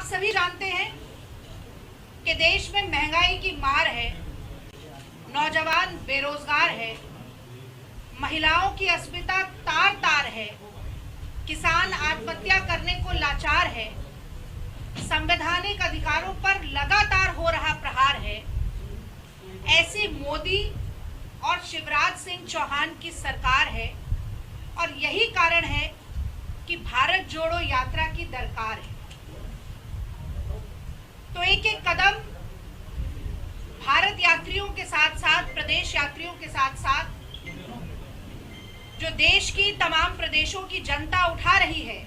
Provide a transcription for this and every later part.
सभी जानते हैं कि देश में महंगाई की मार है, नौजवान बेरोजगार है, महिलाओं की अस्मिता तार तार है, किसान आत्महत्या करने को लाचार है, संवैधानिक अधिकारों पर लगातार हो रहा प्रहार है। ऐसी मोदी और शिवराज सिंह चौहान की सरकार है और यही कारण है कि भारत जोड़ो यात्रा की दरकार है। तो एक एक कदम भारत यात्रियों के साथ साथ, प्रदेश यात्रियों के साथ साथ जो देश की तमाम प्रदेशों की जनता उठा रही है,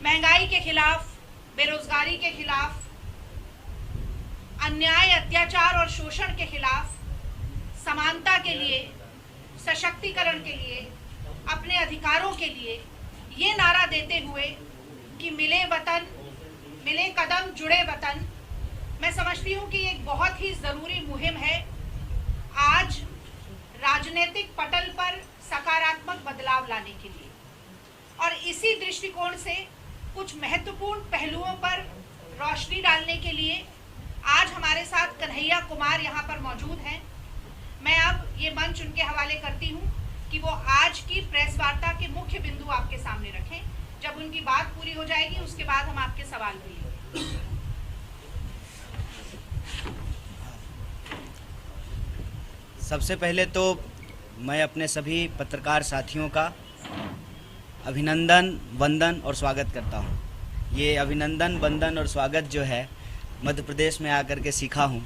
महंगाई के खिलाफ, बेरोजगारी के खिलाफ, अन्याय, अत्याचार और शोषण के खिलाफ, समानता के लिए, सशक्तिकरण के लिए, अपने अधिकारों के लिए, ये नारा देते हुए कि मिले वतन, मिले कदम, जुड़े वतन, मैं समझती हूँ कि एक बहुत ही जरूरी मुहिम है आज राजनीतिक पटल पर सकारात्मक बदलाव लाने के लिए। और इसी दृष्टिकोण से कुछ महत्वपूर्ण पहलुओं पर रोशनी डालने के लिए आज हमारे साथ कन्हैया कुमार यहाँ पर मौजूद हैं। मैं अब ये मंच उनके हवाले करती हूँ कि वो आज की प्रेस वार्ता के मुख्य बिंदु आपके सामने रखें। जब उनकी बात पूरी हो जाएगी उसके बाद हम आपके सवाल भी लेंगे। सबसे पहले तो मैं अपने सभी पत्रकार साथियों का अभिनंदन, वंदन और स्वागत करता हूं। ये अभिनंदन, वंदन और स्वागत जो है मध्य प्रदेश में आकर के सीखा हूं।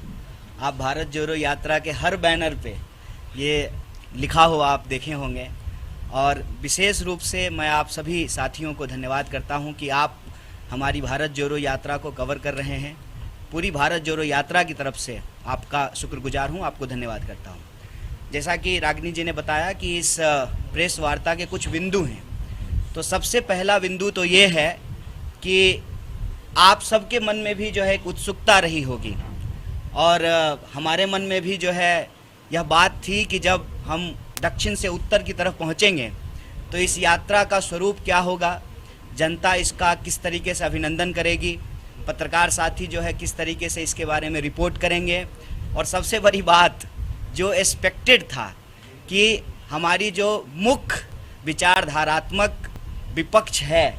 आप भारत जोड़ो यात्रा के हर बैनर पे ये लिखा हुआ आप देखे होंगे और विशेष रूप से मैं आप सभी साथियों को धन्यवाद करता हूं कि आप हमारी भारत जोड़ो यात्रा को कवर कर रहे हैं। पूरी भारत जोड़ो यात्रा की तरफ से आपका शुक्रगुजार हूं, आपको धन्यवाद करता हूं। जैसा कि रागिनी जी ने बताया कि इस प्रेस वार्ता के कुछ बिंदु हैं, तो सबसे पहला बिंदु तो ये है कि आप सबके मन में भी जो है एक उत्सुकता रही होगी और हमारे मन में भी जो है यह बात थी कि जब हम दक्षिण से उत्तर की तरफ पहुंचेंगे तो इस यात्रा का स्वरूप क्या होगा, जनता इसका किस तरीके से अभिनंदन करेगी, पत्रकार साथी जो है किस तरीके से इसके बारे में रिपोर्ट करेंगे। और सबसे बड़ी बात जो एक्सपेक्टेड था कि हमारी जो मुख्य विचारधारात्मक विपक्ष है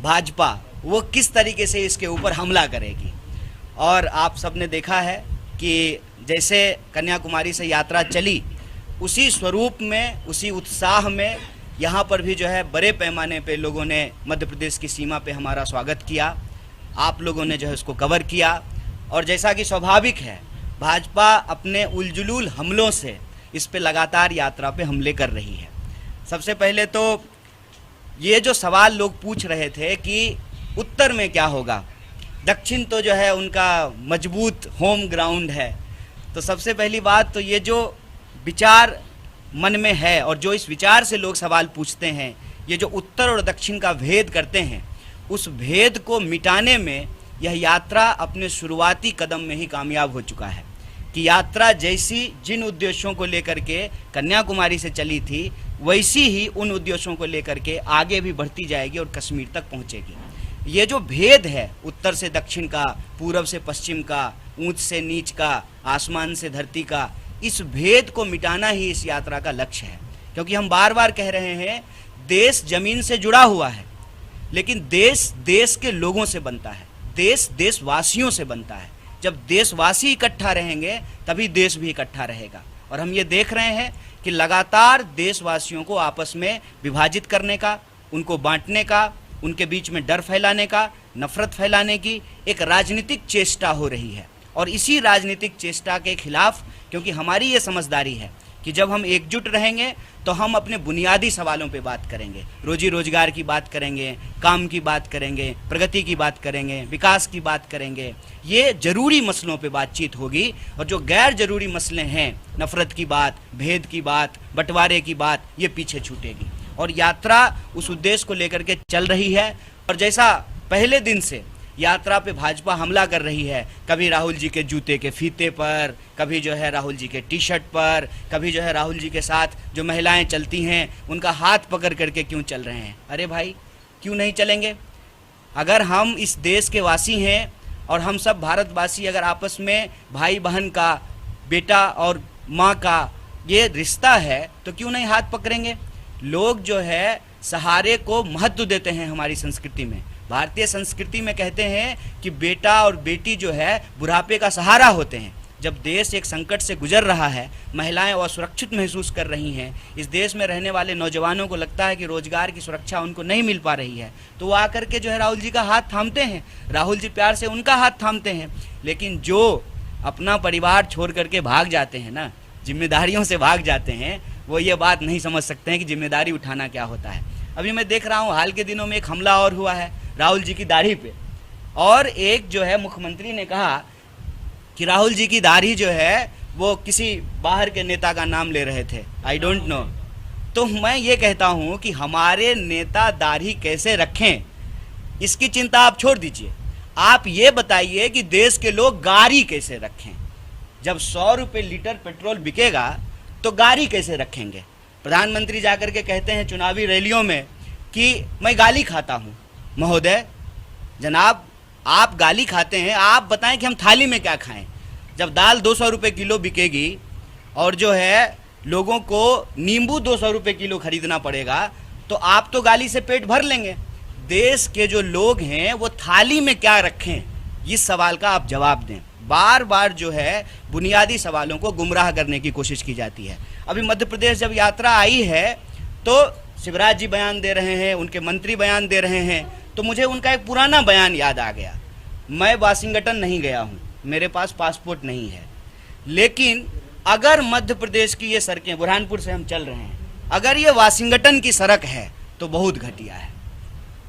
भाजपा, वो किस तरीके से इसके ऊपर हमला करेगी। और आप सब ने देखा है कि जैसे कन्याकुमारी से यात्रा चली उसी स्वरूप में, उसी उत्साह में यहाँ पर भी जो है बड़े पैमाने पे लोगों ने मध्य प्रदेश की सीमा पे हमारा स्वागत किया। आप लोगों ने जो है उसको कवर किया और जैसा कि स्वाभाविक है भाजपा अपने उलझुल हमलों से इस पे लगातार यात्रा पे हमले कर रही है। सबसे पहले तो ये जो सवाल लोग पूछ रहे थे कि उत्तर में क्या होगा, दक्षिण तो जो है उनका मजबूत होम ग्राउंड है। तो सबसे पहली बात तो ये जो विचार मन में है और जो इस विचार से लोग सवाल पूछते हैं, ये जो उत्तर और दक्षिण का भेद करते हैं, उस भेद को मिटाने में यह यात्रा अपने शुरुआती कदम में ही कामयाब हो चुका है। कि यात्रा जैसी जिन उद्देश्यों को लेकर के कन्याकुमारी से चली थी वैसी ही उन उद्देश्यों को लेकर के आगे भी बढ़ती जाएगी और कश्मीर तक पहुंचेगी। ये जो भेद है उत्तर से दक्षिण का, पूरब से पश्चिम का, ऊंच से नीच का, आसमान से धरती का, इस भेद को मिटाना ही इस यात्रा का लक्ष्य है। क्योंकि हम बार बार कह रहे हैं देश जमीन से जुड़ा हुआ है, लेकिन देश देश के लोगों से बनता है, देश देशवासियों से बनता है। जब देशवासी इकट्ठा रहेंगे तभी देश भी इकट्ठा रहेगा। और हम ये देख रहे हैं कि लगातार देशवासियों को आपस में विभाजित करने का, उनको बांटने का, उनके बीच में डर फैलाने का, नफरत फैलाने की एक राजनीतिक चेष्टा हो रही है। और इसी राजनीतिक चेष्टा के खिलाफ, क्योंकि हमारी ये समझदारी है कि जब हम एकजुट रहेंगे तो हम अपने बुनियादी सवालों पे बात करेंगे, रोजी रोजगार की बात करेंगे, काम की बात करेंगे, प्रगति की बात करेंगे, विकास की बात करेंगे। ये जरूरी मसलों पे बातचीत होगी और जो गैर जरूरी मसले हैं, नफरत की बात, भेद की बात, बंटवारे की बात, ये पीछे छूटेगी। और यात्रा उस उद्देश्य को लेकर के चल रही है। और जैसा पहले दिन से यात्रा पे भाजपा हमला कर रही है, कभी राहुल जी के जूते के फीते पर, कभी जो है राहुल जी के टी शर्ट पर, कभी जो है राहुल जी के साथ जो महिलाएं चलती हैं उनका हाथ पकड़ करके क्यों चल रहे हैं। अरे भाई क्यों नहीं चलेंगे? अगर हम इस देश के वासी हैं और हम सब भारतवासी अगर आपस में भाई बहन का, बेटा और माँ का ये रिश्ता है तो क्यों नहीं हाथ पकड़ेंगे। लोग जो है सहारे को महत्व देते हैं। हमारी संस्कृति में, भारतीय संस्कृति में कहते हैं कि बेटा और बेटी जो है बुढ़ापे का सहारा होते हैं। जब देश एक संकट से गुजर रहा है, महिलाएं असुरक्षित महसूस कर रही हैं, इस देश में रहने वाले नौजवानों को लगता है कि रोजगार की सुरक्षा उनको नहीं मिल पा रही है, तो वो आकर के जो है राहुल जी का हाथ थामते हैं। राहुल जी प्यार से उनका हाथ थामते हैं। लेकिन जो अपना परिवार छोड़ करके भाग जाते हैं ना, जिम्मेदारियों से भाग जाते हैं, वो ये बात नहीं समझ सकते हैं कि जिम्मेदारी उठाना क्या होता है। अभी मैं देख रहा हूँ हाल के दिनों में एक हमला और हुआ है राहुल जी की दाढ़ी पे, और एक जो है मुख्यमंत्री ने कहा कि राहुल जी की दाढ़ी जो है वो किसी बाहर के नेता का नाम ले रहे थे, आई डोंट नो। तो मैं ये कहता हूँ कि हमारे नेता दाढ़ी कैसे रखें इसकी चिंता आप छोड़ दीजिए। आप ये बताइए कि देश के लोग गाड़ी कैसे रखें। जब 100 रुपये लीटर पेट्रोल बिकेगा तो गाड़ी कैसे रखेंगे। प्रधानमंत्री जाकर के कहते हैं चुनावी रैलियों में कि मैं गाली खाता हूँ। महोदय, जनाब, आप गाली खाते हैं, आप बताएं कि हम थाली में क्या खाएं। जब दाल 200 रुपये किलो बिकेगी और जो है लोगों को नींबू 200 रुपये किलो खरीदना पड़ेगा, तो आप तो गाली से पेट भर लेंगे। देश के जो लोग हैं वो थाली में क्या रखें, इस सवाल का आप जवाब दें। बार बार जो है बुनियादी सवालों को गुमराह करने की कोशिश की जाती है। अभी मध्य प्रदेश जब यात्रा आई है तो शिवराज जी बयान दे रहे हैं, उनके मंत्री बयान दे रहे हैं, तो मुझे उनका एक पुराना बयान याद आ गया। मैं वाशिंगटन नहीं गया हूँ, मेरे पास पासपोर्ट नहीं है, लेकिन अगर मध्य प्रदेश की ये सड़कें, बुरहानपुर से हम चल रहे हैं, अगर ये वाशिंगटन की सड़क है तो बहुत घटिया है।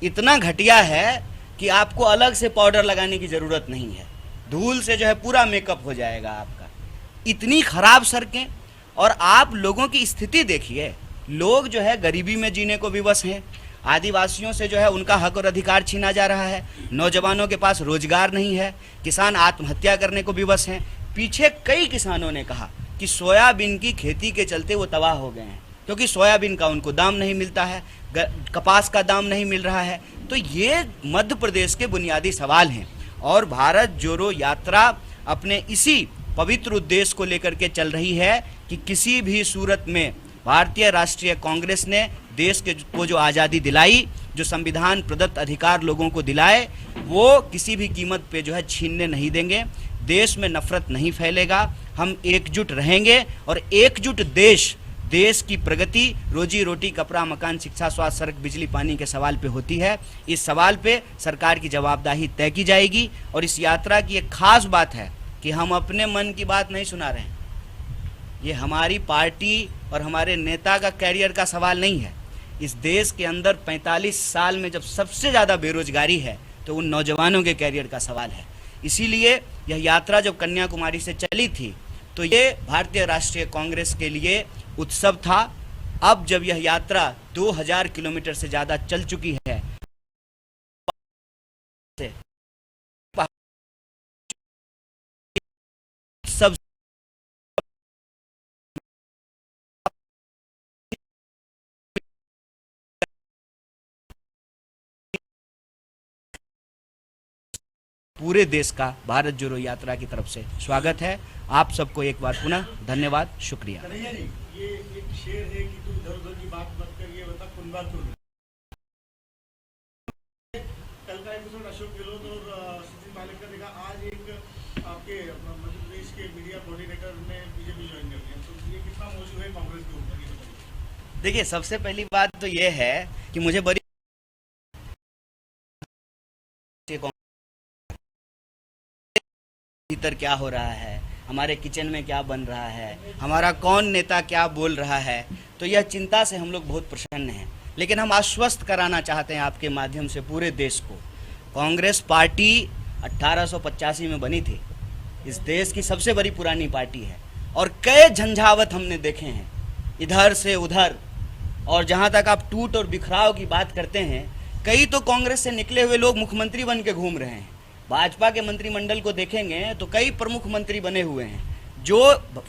इतना घटिया है कि आपको अलग से पाउडर लगाने की ज़रूरत नहीं है, धूल से जो है पूरा मेकअप हो जाएगा आपका। इतनी खराब सड़कें, और आप लोगों की स्थिति देखिए। लोग जो है गरीबी में जीने को विवश हैं। आदिवासियों से जो है उनका हक और अधिकार छीना जा रहा है। नौजवानों के पास रोजगार नहीं है। किसान आत्महत्या करने को विवश हैं। पीछे कई किसानों ने कहा कि सोयाबीन की खेती के चलते वो तबाह हो गए हैं, क्योंकि सोयाबीन का उनको दाम नहीं मिलता है, कपास का दाम नहीं मिल रहा है। तो ये मध्य प्रदेश के बुनियादी सवाल हैं, और भारत जोड़ो यात्रा अपने इसी पवित्र उद्देश्य को लेकर के चल रही है कि किसी भी सूरत में भारतीय राष्ट्रीय कांग्रेस ने देश को जो आज़ादी दिलाई, जो संविधान प्रदत्त अधिकार लोगों को दिलाए, वो किसी भी कीमत पे जो है छीनने नहीं देंगे। देश में नफरत नहीं फैलेगा। हम एकजुट रहेंगे, और एकजुट देश की प्रगति रोजी रोटी, कपड़ा, मकान, शिक्षा, स्वास्थ्य, सड़क, बिजली, पानी के सवाल पे होती है। इस सवाल पे सरकार की जवाबदेही तय की जाएगी। और इस यात्रा की एक खास बात है कि हम अपने मन की बात नहीं सुना रहे हैं। ये हमारी पार्टी और हमारे नेता का कैरियर का सवाल नहीं है। इस देश के अंदर 45 साल में जब सबसे ज़्यादा बेरोजगारी है तो उन नौजवानों के कैरियर का सवाल है। इसीलिए यह यात्रा जब कन्याकुमारी से चली थी तो ये भारतीय राष्ट्रीय कांग्रेस के लिए उत्सव था। अब जब यह यात्रा 2000 किलोमीटर से ज़्यादा चल चुकी है, सब पूरे देश का भारत जोड़ो यात्रा की तरफ से स्वागत है। आप सबको एक बार पुनः धन्यवाद, शुक्रिया। ये एक शेर है कि तू इधर-उधर की बात मत कर, ये बता कुनबातुर। कल का एपिसोड अशोक गहलोत और सचिन पायलट का देखा, आज एक आपके मध्य प्रदेश के मीडिया कोऑर्डिनेटर ने बीजेपी ज्वाइन कर लिया, तो ये कितना मौजूद है कांग्रेस के ऊपर? देखिए, सबसे पहली बात तो ये है कि मुझे बड़ी भीतर क्या हो रहा है, हमारे किचन में क्या बन रहा है, हमारा कौन नेता क्या बोल रहा है, तो यह चिंता से हम लोग बहुत प्रसन्न हैं। लेकिन हम आश्वस्त कराना चाहते हैं आपके माध्यम से पूरे देश को, कांग्रेस पार्टी 1885 में बनी थी, इस देश की सबसे बड़ी पुरानी पार्टी है, और कई झंझावत हमने देखे हैं इधर से उधर। और जहाँ तक आप टूट और बिखराव की बात करते हैं, कई तो कांग्रेस से निकले हुए लोग मुख्यमंत्री बन के घूम रहे हैं। भाजपा के मंत्रिमंडल को देखेंगे तो कई प्रमुख मंत्री बने हुए हैं, जो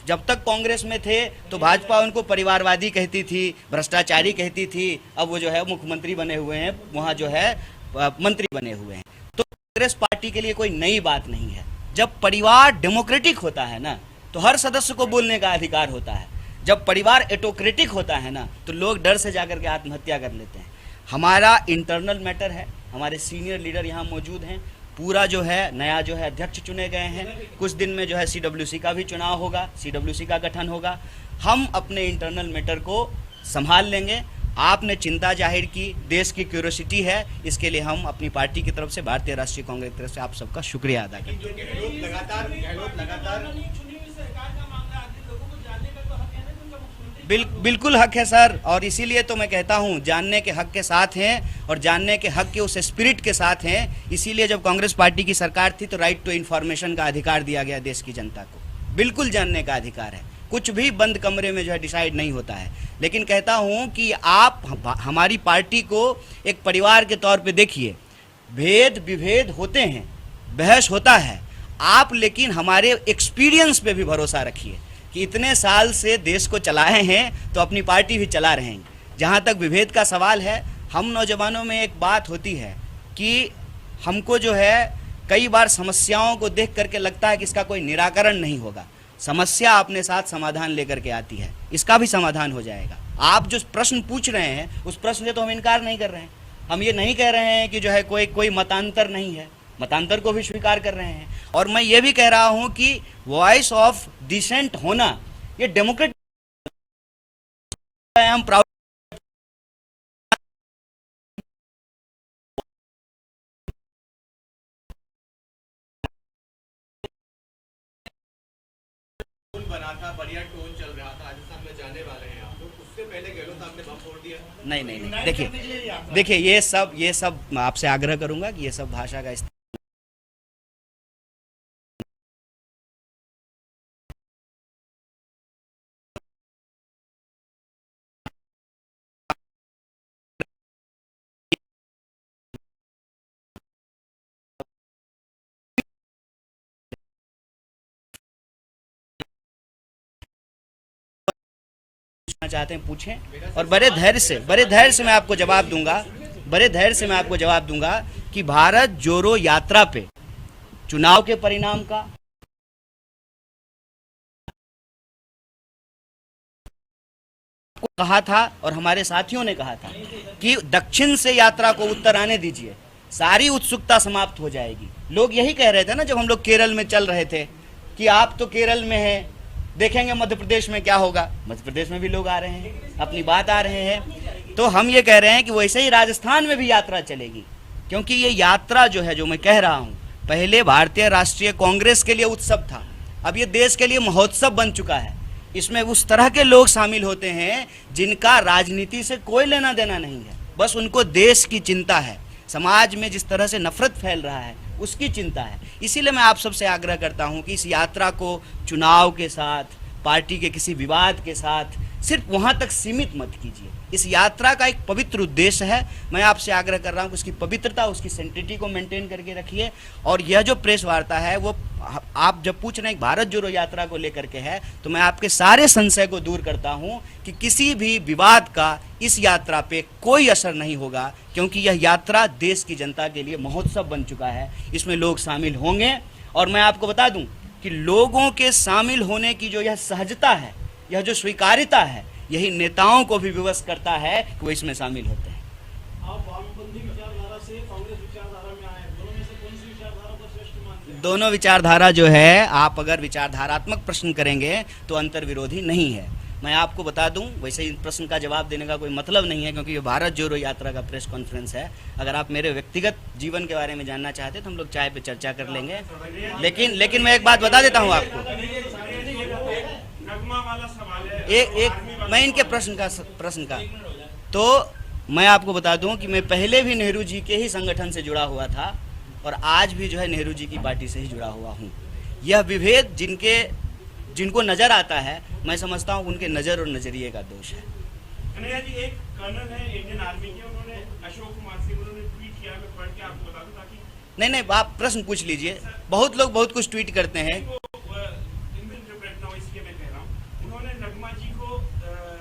जब तक कांग्रेस में थे तो भाजपा उनको परिवारवादी कहती थी, भ्रष्टाचारी कहती थी। अब वो जो है मुख्यमंत्री बने हुए हैं, वहाँ जो है मंत्री बने हुए हैं। तो कांग्रेस पार्टी के लिए कोई नई बात नहीं है। जब परिवार डेमोक्रेटिक होता है ना, तो हर सदस्य को बोलने का अधिकार होता है। जब परिवार एटोक्रेटिक होता है ना, तो लोग डर से जाकर के आत्महत्या कर लेते हैं। हमारा इंटरनल मैटर है, हमारे सीनियर लीडर यहाँ मौजूद हैं, पूरा जो है नया जो है अध्यक्ष चुने गए हैं। कुछ दिन में जो है CWC का भी चुनाव होगा, CWC का गठन होगा। हम अपने इंटरनल मैटर को संभाल लेंगे। आपने चिंता जाहिर की, देश की क्यूरियोसिटी है, इसके लिए हम अपनी पार्टी की तरफ से, भारतीय राष्ट्रीय कांग्रेस की तरफ से आप सबका शुक्रिया अदा करते हैं। बिल्कुल हक है सर, और इसीलिए तो मैं कहता हूं जानने के हक के साथ हैं और जानने के हक के उस स्पिरिट के साथ हैं। इसीलिए जब कांग्रेस पार्टी की सरकार थी तो राइट टू इन्फॉर्मेशन का अधिकार दिया गया देश की जनता को। बिल्कुल जानने का अधिकार है, कुछ भी बंद कमरे में जो है डिसाइड नहीं होता है। लेकिन कहता हूं कि आप हमारी पार्टी को एक परिवार के तौर पे देखिए। भेद विभेद होते हैं, बहस होता है, आप लेकिन हमारे एक्सपीरियंस पे भी भरोसा रखिए कि इतने साल से देश को चलाए हैं तो अपनी पार्टी भी चला रहे हैं। जहाँ तक विभेद का सवाल है, हम नौजवानों में एक बात होती है कि हमको जो है कई बार समस्याओं को देख करके लगता है कि इसका कोई निराकरण नहीं होगा। समस्या अपने साथ समाधान लेकर के आती है, इसका भी समाधान हो जाएगा। आप जो प्रश्न पूछ रहे हैं उस प्रश्न से तो हम इनकार नहीं कर रहे हैं। हम ये नहीं कह रहे हैं कि जो है कोई मतांतर नहीं है, मतांतर को भी स्वीकार कर रहे हैं। और मैं ये भी कह रहा हूं कि वॉइस ऑफ डिसेंट होना ये डेमोक्रेटिक है। हम प्राउड बना था, बढ़िया टोन चल रहा था, राजस्थान में जाने वाले हैं आप लोग, उससे पहले गहलोत साहब ने बम फोड़ दिया। नहीं, देखिए ये सब मैं आपसे आग्रह करूंगा कि ये सब भाषा का चाहते हैं पूछें, और बड़े धैर्य से मैं आपको जवाब दूंगा कि भारत जोड़ो यात्रा पे चुनाव के परिणाम का कहा था और हमारे साथियों ने कहा था कि दक्षिण से यात्रा को उत्तर आने दीजिए, सारी उत्सुकता समाप्त हो जाएगी। लोग यही कह रहे थे ना जब हम लोग केरल में चल रहे थे कि आप तो केरल में हैं, देखेंगे मध्य प्रदेश में क्या होगा। मध्य प्रदेश में भी लोग आ रहे हैं, अपनी बात आ रहे हैं। तो हम ये कह रहे हैं कि वैसे ही राजस्थान में भी यात्रा चलेगी, क्योंकि ये यात्रा जो है, जो मैं कह रहा हूँ, पहले भारतीय राष्ट्रीय कांग्रेस के लिए उत्सव था, अब ये देश के लिए महोत्सव बन चुका है। इसमें उस तरह के लोग शामिल होते हैं जिनका राजनीति से कोई लेना देना नहीं है, बस उनको देश की चिंता है। समाज में जिस तरह से नफरत फैल रहा है उसकी चिंता है। इसीलिए मैं आप सबसे आग्रह करता हूं कि इस यात्रा को चुनाव के साथ, पार्टी के किसी विवाद के साथ सिर्फ वहां तक सीमित मत कीजिए। इस यात्रा का एक पवित्र उद्देश्य है। मैं आपसे आग्रह कर रहा हूं कि उसकी पवित्रता, उसकी सेंटिटी को मेंटेन करके रखिए। और यह जो प्रेस वार्ता है वो आप जब पूछ रहे हैं भारत जोड़ो यात्रा को लेकर के है, तो मैं आपके सारे संशय को दूर करता हूं कि किसी भी विवाद का इस यात्रा पे कोई असर नहीं होगा, क्योंकि यह यात्रा देश की जनता के लिए महोत्सव बन चुका है। इसमें लोग शामिल होंगे, और मैं आपको बता दूं कि लोगों के शामिल होने की जो यह सहजता है, यह जो स्वीकार्यता है, यही नेताओं को भी विवश करता है कि वो इसमें शामिल होते हैं। आप वामपंथी विचारधारा से कांग्रेस विचारधारा में आए, दोनों में से कौन सी विचारधारा को श्रेष्ठ मानते हैं? दोनों विचारधारा जो है, आप अगर विचारधारात्मक प्रश्न करेंगे तो अंतर विरोधी नहीं है। मैं आपको बता दूं, वैसे इन प्रश्न का जवाब देने का कोई मतलब नहीं है, क्योंकि ये भारत जोड़ो यात्रा का प्रेस कॉन्फ्रेंस है। अगर आप मेरे व्यक्तिगत जीवन के बारे में जानना चाहते तो हम लोग चाय पे चर्चा कर लेंगे। लेकिन मैं एक बात बता देता हूँ आपको, मैं इनके प्रश्न का तो मैं आपको बता दूं कि मैं पहले भी नेहरू जी के ही संगठन से जुड़ा हुआ था और आज भी जो है नेहरू जी की पार्टी से ही जुड़ा हुआ हूं। यह विभेद जिनको नजर आता है, मैं समझता हूं उनके नजर और नजरिए का दोष है। कन्हैया जी, एक कर्नल है इंडियन आर्मी के, उन्होंने अशोक कुमार सिंह उन्होंने ट्वीट किया, मैं पढ़ के आपको बता दूं ताकि नहीं आप प्रश्न पूछ लीजिए। बहुत लोग बहुत कुछ ट्वीट करते हैं।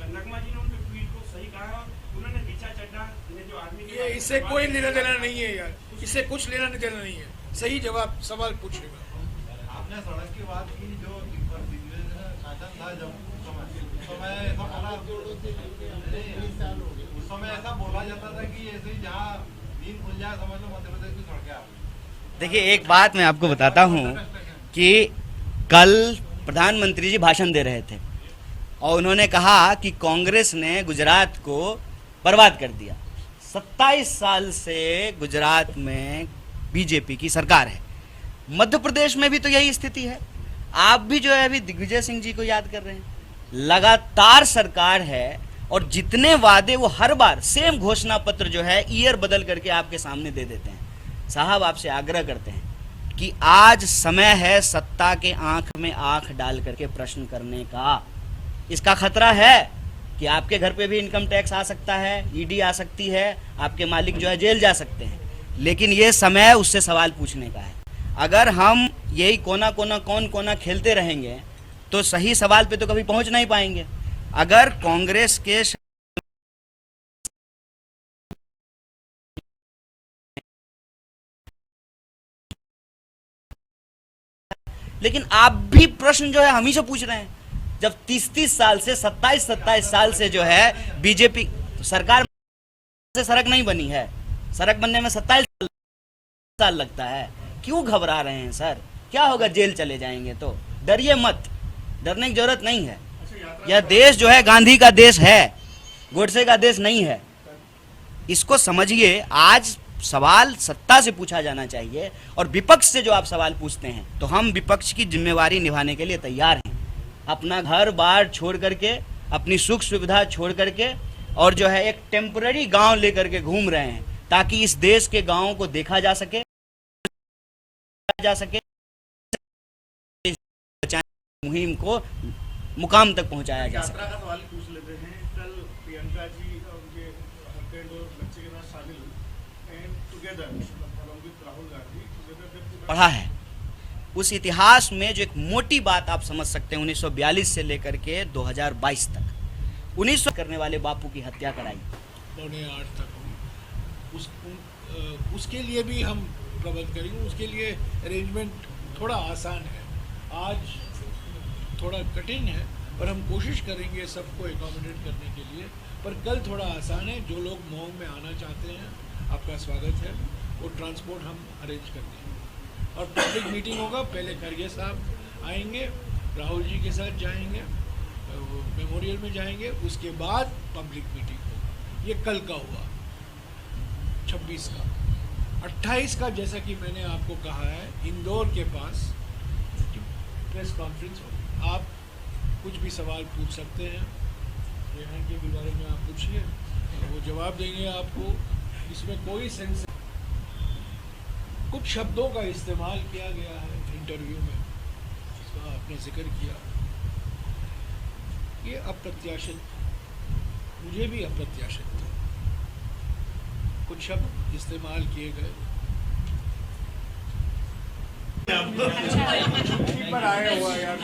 नगमा जी ने उनके ट्वीट को सही कहा, उन्होंने ऋचा चड्ढा ने जो आर्मी के ये इससे कोई लेना देना नहीं है यार, इससे कुछ लेना देना नहीं है। सही जवाब सवाल पूछेगा। आपने सड़क की बात की, जो शासन था जब उस समय ऐसा बोला जाता था कि ऐसे ही जहाँ नींद खुल जाए समझ लो मध्य प्रदेश की सड़कें आ गई। देखिए, एक बात मैं आपको बताता हूँ कि कल प्रधानमंत्री जी भाषण दे रहे थे और उन्होंने कहा कि कांग्रेस ने गुजरात को बर्बाद कर दिया। 27 साल से गुजरात में बीजेपी की सरकार है। मध्य प्रदेश में भी तो यही स्थिति है। आप भी जो है अभी दिग्विजय सिंह जी को याद कर रहे हैं, लगातार सरकार है और जितने वादे वो हर बार सेम घोषणा पत्र जो है ईयर बदल करके आपके सामने दे देते हैं। साहब, आपसे आग्रह करते हैं कि आज समय है सत्ता के आंख में आंख डाल करके प्रश्न करने का। इसका खतरा है कि आपके घर पे भी इनकम टैक्स आ सकता है, ईडी आ सकती है, आपके मालिक जो है जेल जा सकते हैं, लेकिन ये समय उससे सवाल पूछने का है। अगर हम यही कोना कोना कौन कोना खेलते रहेंगे तो सही सवाल पे तो कभी पहुंच नहीं पाएंगे। अगर कांग्रेस के लेकिन आप भी प्रश्न जो है हम ही से पूछ रहे हैं। जब 30 साल से 27 साल से जो है बीजेपी सरकार से सड़क नहीं बनी है, सड़क बनने में 27 साल लगता है। क्यों घबरा रहे हैं सर? क्या होगा, जेल चले जाएंगे तो? डरिए मत, डरने की जरूरत नहीं है। यह देश जो है गांधी का देश है, गोडसे का देश नहीं है। इसको समझिए। आज सवाल सत्ता से पूछा जाना चाहिए और विपक्ष से जो आप सवाल पूछते हैं तो हम विपक्ष की जिम्मेवारी निभाने के लिए तैयार हैं। अपना घर बार छोड़ करके, अपनी सुख सुविधा छोड़ करके और जो है एक टेम्पररी गांव लेकर के घूम रहे हैं ताकि इस देश के गांवों को देखा जा सके मुहिम को मुकाम तक पहुंचाया जा सके। यात्रा का सवाल पूछ लेते हैं। कल प्रियंका जी उनके हस्बैंड और बच्चे के साथ शामिल and together along with Rahul Gandhi together पढ़ा है उस इतिहास में जो एक मोटी बात आप समझ सकते हैं, 1942 से लेकर के 2022 तक 1900 करने वाले बापू की हत्या कराई 9:45 तक। उसके लिए भी हम प्रबंध करेंगे। उसके लिए अरेंजमेंट थोड़ा आसान है, आज थोड़ा कठिन है, पर हम कोशिश करेंगे सबको एकोमोडेट करने के लिए। पर कल थोड़ा आसान है। जो लोग मऊ में आना चाहते हैं, आपका स्वागत है। वो ट्रांसपोर्ट हम अरेंज कर देंगे और पब्लिक मीटिंग होगा। पहले खरगे साहब आएंगे, राहुल जी के साथ जाएंगे, मेमोरियल में जाएंगे, उसके बाद पब्लिक मीटिंग होगा। ये कल का हुआ 26 का। 28 का जैसा कि मैंने आपको कहा है, इंदौर के पास प्रेस कॉन्फ्रेंस होगी। आप कुछ भी सवाल पूछ सकते हैं, रेहान के बारे में आप पूछिए, वो जवाब देंगे आपको। इसमें कोई सेंस, कुछ शब्दों का इस्तेमाल किया गया है इंटरव्यू में, इसका आपने जिक्र किया, ये अप्रत्याशित, मुझे भी अप्रत्याशित था। कुछ शब्द इस्तेमाल किए गए। पर आया हुआ यार